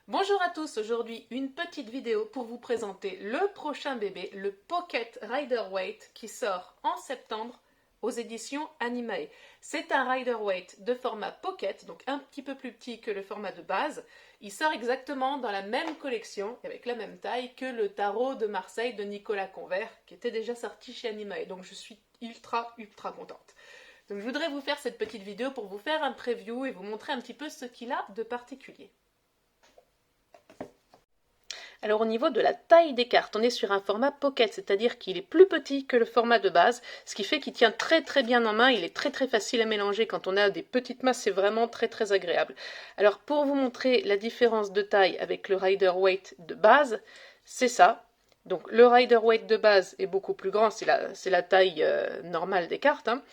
Bonjour à tous, aujourd'hui une petite vidéo pour vous présenter le prochain bébé, le Pocket Rider-Waite qui sort en septembre aux éditions Animae. C'est un Rider-Waite de format Pocket, donc un petit peu plus petit que le format de base. Il sort exactement dans la même collection, avec la même taille que le Tarot de Marseille de Nicolas Convert qui était déjà sorti chez Animae, donc je suis ultra contente. Donc je voudrais vous faire cette petite vidéo pour vous faire un preview et vous montrer un petit peu ce qu'il a de particulier. Alors au niveau de la taille des cartes, on est sur un format pocket, c'est-à-dire qu'il est plus petit que le format de base, ce qui fait qu'il tient très bien en main, il est très facile à mélanger quand on a des petites masses, c'est vraiment très agréable. Alors pour vous montrer la différence de taille avec le Rider-Waite de base, c'est ça. Donc le Rider-Waite de base est beaucoup plus grand, c'est la taille normale des cartes, hein.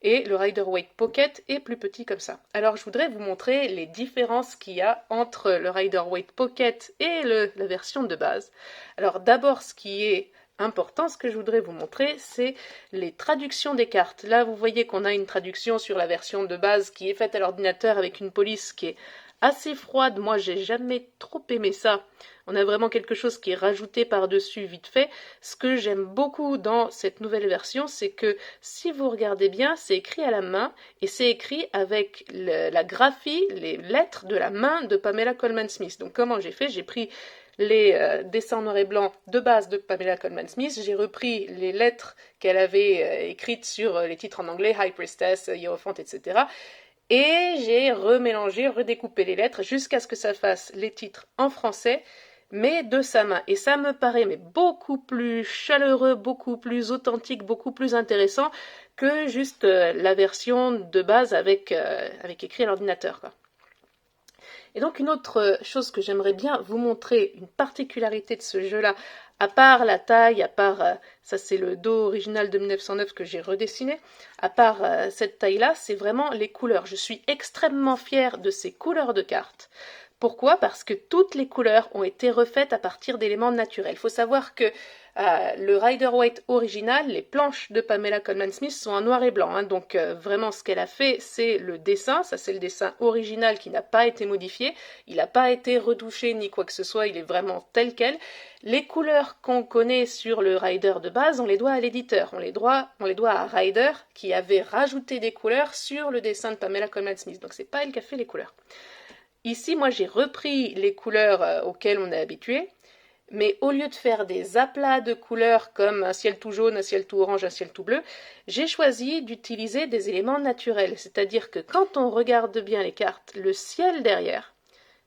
Et le Rider-Waite Pocket est plus petit comme ça. Alors je voudrais vous montrer les différences qu'il y a entre le Rider-Waite Pocket et la version de base. Alors d'abord, ce qui est important, ce que je voudrais vous montrer, c'est les traductions des cartes. Là, vous voyez qu'on a une traduction sur la version de base qui est faite à l'ordinateur avec une police qui est assez froide. Moi, j'ai jamais trop aimé ça. On a vraiment quelque chose qui est rajouté par-dessus vite fait. Ce que j'aime beaucoup dans cette nouvelle version, c'est que si vous regardez bien, c'est écrit à la main et c'est écrit avec la graphie, les lettres de la main de Pamela Colman Smith. Donc comment j'ai fait? J'ai pris les dessins noir et blanc de base de Pamela Colman Smith, j'ai repris les lettres qu'elle avait écrites sur les titres en anglais, High Priestess, Hierophant, etc. Et j'ai remélangé, redécoupé les lettres jusqu'à ce que ça fasse les titres en français, mais de sa main. Et ça me paraît beaucoup plus chaleureux, beaucoup plus authentique, beaucoup plus intéressant que juste la version de base avec écrit à l'ordinateur, quoi. Et donc une autre chose que j'aimerais bien vous montrer, une particularité de ce jeu-là, à part la taille, à part, ça c'est le dos original de 1909 que j'ai redessiné, à part cette taille-là, c'est vraiment les couleurs. Je suis extrêmement fière de ces couleurs de cartes. Pourquoi? Parce que toutes les couleurs ont été refaites à partir d'éléments naturels. Il faut savoir que le Rider-Waite original, les planches de Pamela Colman Smith sont en noir et blanc, hein, donc vraiment ce qu'elle a fait, c'est le dessin, ça c'est le dessin original qui n'a pas été modifié, il n'a pas été retouché ni quoi que ce soit, il est vraiment tel quel. Les couleurs qu'on connaît sur le Rider de base, on les doit à l'éditeur, on les doit à Rider qui avait rajouté des couleurs sur le dessin de Pamela Colman Smith, donc c'est pas elle qui a fait les couleurs. Ici, moi, j'ai repris les couleurs auxquelles on est habitué, mais au lieu de faire des aplats de couleurs comme un ciel tout jaune, un ciel tout orange, un ciel tout bleu, j'ai choisi d'utiliser des éléments naturels. C'est-à-dire que quand on regarde bien les cartes, le ciel derrière,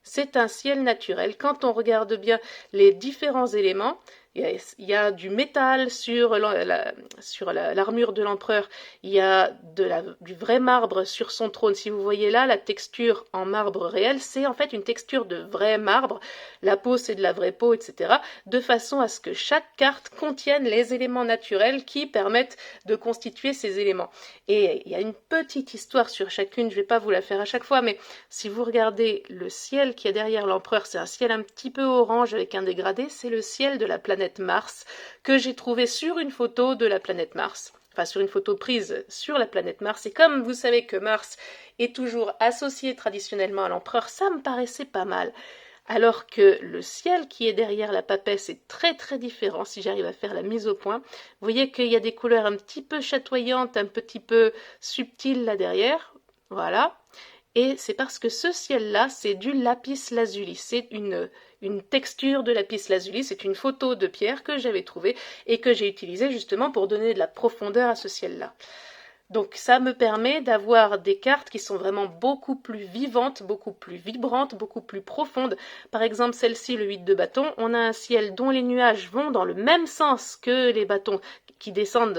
c'est un ciel naturel. Quand on regarde bien les différents éléments, il y a du métal sur l'armure de l'empereur, il y a du vrai marbre sur son trône. Si vous voyez là, la texture en marbre réel, c'est en fait une texture de vrai marbre. La peau, c'est de la vraie peau, etc. De façon à ce que chaque carte contienne les éléments naturels qui permettent de constituer ces éléments. Et il y a une petite histoire sur chacune, je ne vais pas vous la faire à chaque fois, mais si vous regardez le ciel qui est derrière l'empereur, c'est un ciel un petit peu orange avec un dégradé, c'est le ciel de la planète Mars que j'ai trouvé sur une photo de la planète Mars. Enfin, sur une photo prise sur la planète Mars. Et comme vous savez que Mars est toujours associé traditionnellement à l'empereur, ça me paraissait pas mal. Alors que le ciel qui est derrière la papesse est très différent, si j'arrive à faire la mise au point. Vous voyez qu'il y a des couleurs un petit peu chatoyantes, un petit peu subtiles là derrière. Voilà. Et c'est parce que ce ciel-là, c'est du lapis lazuli. C'est une texture de lapis lazuli. C'est une photo de pierre que j'avais trouvée et que j'ai utilisée justement pour donner de la profondeur à ce ciel-là. Donc ça me permet d'avoir des cartes qui sont vraiment beaucoup plus vivantes, beaucoup plus vibrantes, beaucoup plus profondes. Par exemple, celle-ci, le 8 de bâton, on a un ciel dont les nuages vont dans le même sens que les bâtons qui descendent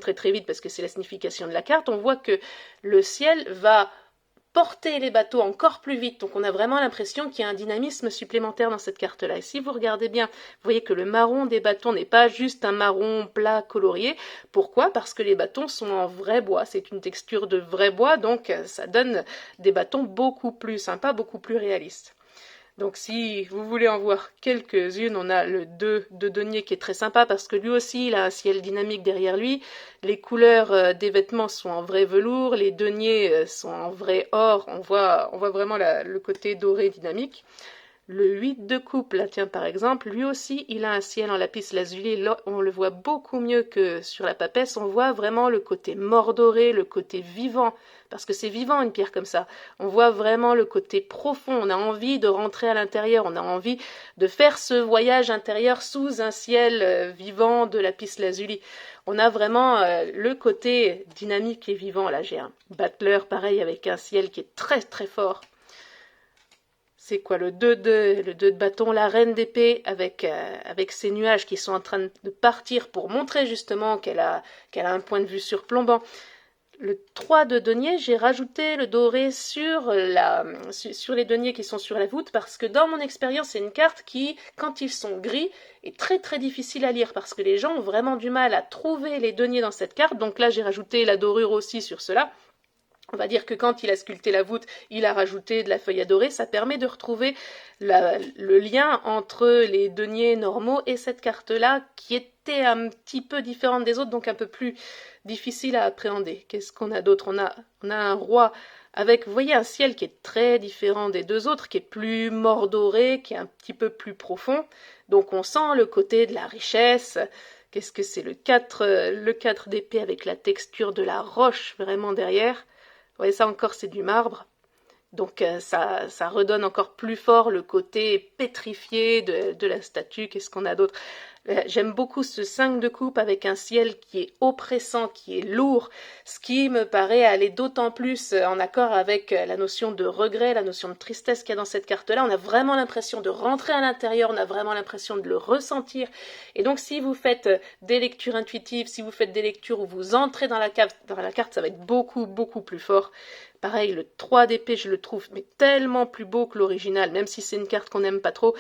très vite parce que c'est la signification de la carte. On voit que le ciel va porter les bateaux encore plus vite, donc on a vraiment l'impression qu'il y a un dynamisme supplémentaire dans cette carte-là. Et si vous regardez bien, vous voyez que le marron des bâtons n'est pas juste un marron plat colorié. Pourquoi? Parce que les bâtons sont en vrai bois, c'est une texture de vrai bois, donc ça donne des bâtons beaucoup plus sympas, beaucoup plus réalistes. Donc si vous voulez en voir quelques-unes, on a le 2 de denier qui est très sympa parce que lui aussi il a un ciel dynamique derrière lui. Les couleurs des vêtements sont en vrai velours, les deniers sont en vrai or, on voit vraiment le côté doré dynamique. Le 8 de coupe, là tiens par exemple, lui aussi il a un ciel en lapis lazuli, là on le voit beaucoup mieux que sur la papesse, on voit vraiment le côté mordoré, le côté vivant, parce que c'est vivant une pierre comme ça, on voit vraiment le côté profond, on a envie de rentrer à l'intérieur, on a envie de faire ce voyage intérieur sous un ciel vivant de lapis lazuli. On a vraiment le côté dynamique et vivant, là j'ai un battleur pareil avec un ciel qui est très très fort. C'est quoi le 2 de bâton, la reine d'épée avec ses nuages qui sont en train de partir pour montrer justement qu'elle a un point de vue surplombant. Le 3 de denier, j'ai rajouté le doré sur les deniers qui sont sur la voûte parce que dans mon expérience, c'est une carte qui, quand ils sont gris, est très très difficile à lire parce que les gens ont vraiment du mal à trouver les deniers dans cette carte. Donc là, j'ai rajouté la dorure aussi sur cela. On va dire que quand il a sculpté la voûte, il a rajouté de la feuille à dorer. Ça permet de retrouver le lien entre les deniers normaux et cette carte-là qui était un petit peu différente des autres, donc un peu plus difficile à appréhender. Qu'est-ce qu'on a d'autre ? On a un roi avec, vous voyez, un ciel qui est très différent des deux autres, qui est plus mordoré, qui est un petit peu plus profond. Donc on sent le côté de la richesse. Qu'est-ce que c'est le 4 d'épée avec la texture de la roche vraiment derrière. Vous voyez, ça encore, c'est du marbre. Donc ça redonne encore plus fort le côté pétrifié de la statue. Qu'est-ce qu'on a d'autre ? J'aime beaucoup ce 5 de coupe avec un ciel qui est oppressant, qui est lourd, ce qui me paraît aller d'autant plus en accord avec la notion de regret, la notion de tristesse qu'il y a dans cette carte-là. On a vraiment l'impression de rentrer à l'intérieur, on a vraiment l'impression de le ressentir. Et donc si vous faites des lectures intuitives, si vous faites des lectures où vous entrez dans la carte, ça va être beaucoup, beaucoup plus fort. Pareil, le 3 d'épée, je le trouve mais tellement plus beau que l'original, même si c'est une carte qu'on n'aime pas trop.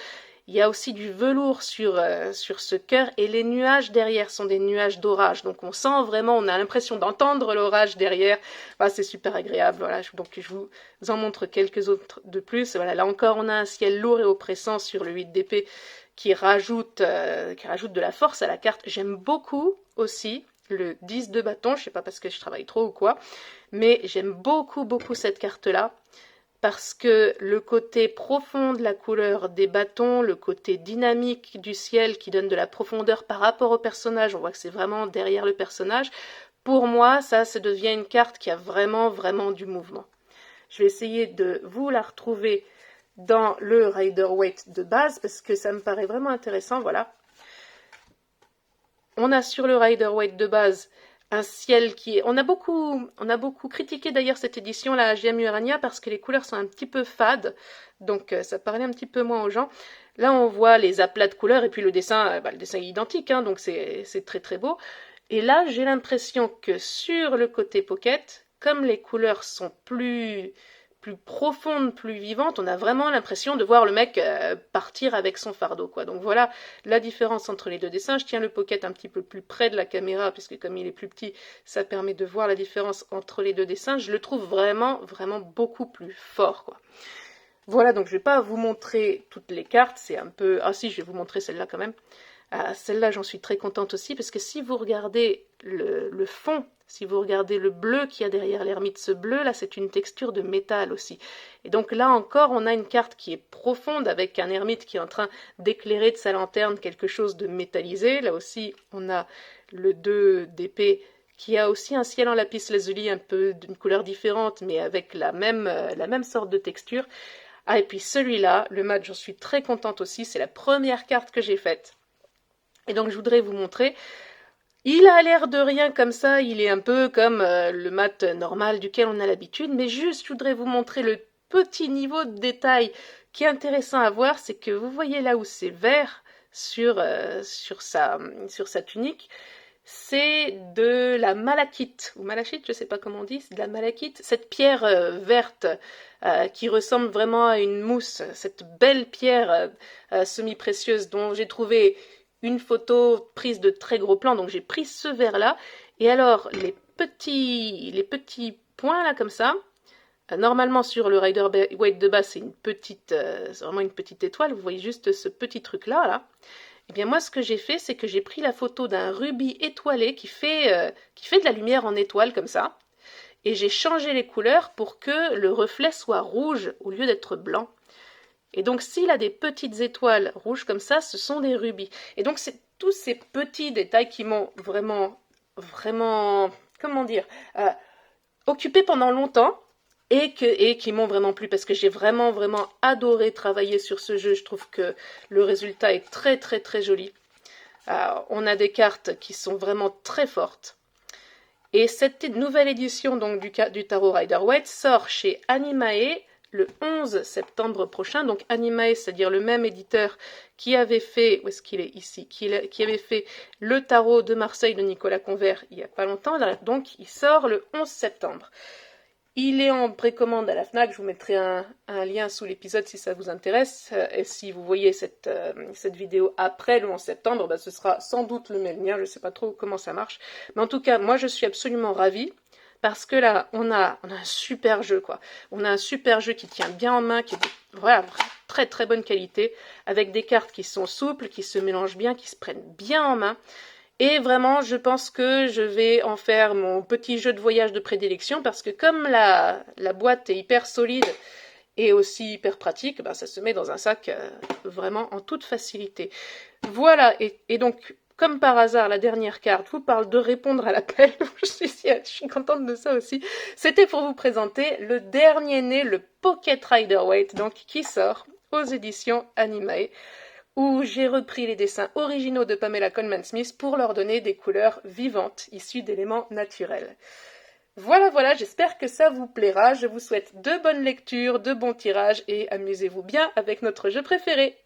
Il y a aussi du velours sur ce cœur et les nuages derrière sont des nuages d'orage. Donc on sent vraiment, on a l'impression d'entendre l'orage derrière. Enfin, c'est super agréable. Voilà. Donc je vous en montre quelques autres de plus. Voilà, là encore, on a un ciel lourd et oppressant sur le 8 d'épée qui rajoute de la force à la carte. J'aime beaucoup aussi le 10 de bâton. Je sais pas parce que je travaille trop ou quoi, mais j'aime beaucoup, beaucoup cette carte-là. Parce que le côté profond de la couleur des bâtons, le côté dynamique du ciel qui donne de la profondeur par rapport au personnage, on voit que c'est vraiment derrière le personnage, pour moi, ça devient une carte qui a vraiment, vraiment du mouvement. Je vais essayer de vous la retrouver dans le Rider-Waite de base, parce que ça me paraît vraiment intéressant, voilà. On a sur le Rider-Waite de base un ciel qui est... On a beaucoup critiqué d'ailleurs cette édition, la GM Urania, parce que les couleurs sont un petit peu fades, donc ça parlait un petit peu moins aux gens. Là, on voit les aplats de couleurs, et puis le dessin est identique, hein, donc c'est très très beau. Et là, j'ai l'impression que sur le côté pocket, comme les couleurs sont plus profonde, plus vivante, on a vraiment l'impression de voir le mec partir avec son fardeau, quoi. Donc voilà la différence entre les deux dessins. Je tiens le pocket un petit peu plus près de la caméra, puisque comme il est plus petit, ça permet de voir la différence entre les deux dessins. Je le trouve vraiment, vraiment beaucoup plus fort, quoi. Voilà, donc je vais pas vous montrer toutes les cartes, c'est un peu... Ah si, je vais vous montrer celle-là quand même. Celle-là, j'en suis très contente aussi, parce que si vous regardez le fond, si vous regardez le bleu qu'il y a derrière l'ermite, ce bleu-là, c'est une texture de métal aussi. Et donc là encore, on a une carte qui est profonde, avec un ermite qui est en train d'éclairer de sa lanterne quelque chose de métallisé. Là aussi, on a le 2 d'épée qui a aussi un ciel en lapis lazuli, un peu d'une couleur différente, mais avec la même sorte de texture. Ah, et puis celui-là, le mat, j'en suis très contente aussi, c'est la première carte que j'ai faite. Et donc je voudrais vous montrer, il a l'air de rien comme ça, il est un peu comme le mat normal duquel on a l'habitude, mais juste je voudrais vous montrer le petit niveau de détail qui est intéressant à voir, c'est que vous voyez là où c'est vert sur sa tunique, c'est de la malachite, ou malachite, je sais pas comment on dit, c'est de la malachite, cette pierre verte qui ressemble vraiment à une mousse, cette belle pierre semi-précieuse dont j'ai trouvé une photo prise de très gros plans, donc j'ai pris ce verre là, et alors les petits points là comme ça, Normalement sur le Rider-Waite de base c'est c'est vraiment une petite étoile, vous voyez juste ce petit truc là. Et bien moi ce que j'ai fait c'est que j'ai pris la photo d'un rubis étoilé qui fait de la lumière en étoile comme ça, et j'ai changé les couleurs pour que le reflet soit rouge au lieu d'être blanc. Et donc s'il a des petites étoiles rouges comme ça, ce sont des rubis. Et donc c'est tous ces petits détails qui m'ont vraiment, comment dire, occupé pendant longtemps et qui m'ont vraiment plu parce que j'ai vraiment adoré travailler sur ce jeu. Je trouve que le résultat est très joli. On a des cartes qui sont vraiment très fortes. Et cette nouvelle édition donc, du tarot Rider-Waite sort chez Animae le 11 septembre prochain. Donc Animae, c'est-à-dire le même éditeur qui avait fait, où est-ce qu'il est ici, qui avait fait le tarot de Marseille de Nicolas Convert il n'y a pas longtemps. Donc il sort le 11 septembre. Il est en précommande à la FNAC, je vous mettrai un lien sous l'épisode si ça vous intéresse. Et si vous voyez cette vidéo après le 11 septembre, bah, ce sera sans doute le même lien, je ne sais pas trop comment ça marche. Mais en tout cas, moi je suis absolument ravie, parce que là, on a un super jeu, quoi. On a un super jeu qui tient bien en main, qui est voilà, très bonne qualité, avec des cartes qui sont souples, qui se mélangent bien, qui se prennent bien en main. Et vraiment, je pense que je vais en faire mon petit jeu de voyage de prédilection parce que comme la boîte est hyper solide et aussi hyper pratique, bah, ça se met dans un sac vraiment en toute facilité. Voilà, et donc, comme par hasard, la dernière carte vous parle de répondre à l'appel. Je suis contente de ça aussi. C'était pour vous présenter le dernier né, le Pocket Rider-Waite, donc qui sort aux éditions Animae, où j'ai repris les dessins originaux de Pamela Coleman Smith pour leur donner des couleurs vivantes issues d'éléments naturels. Voilà, j'espère que ça vous plaira. Je vous souhaite de bonnes lectures, de bons tirages et amusez-vous bien avec notre jeu préféré.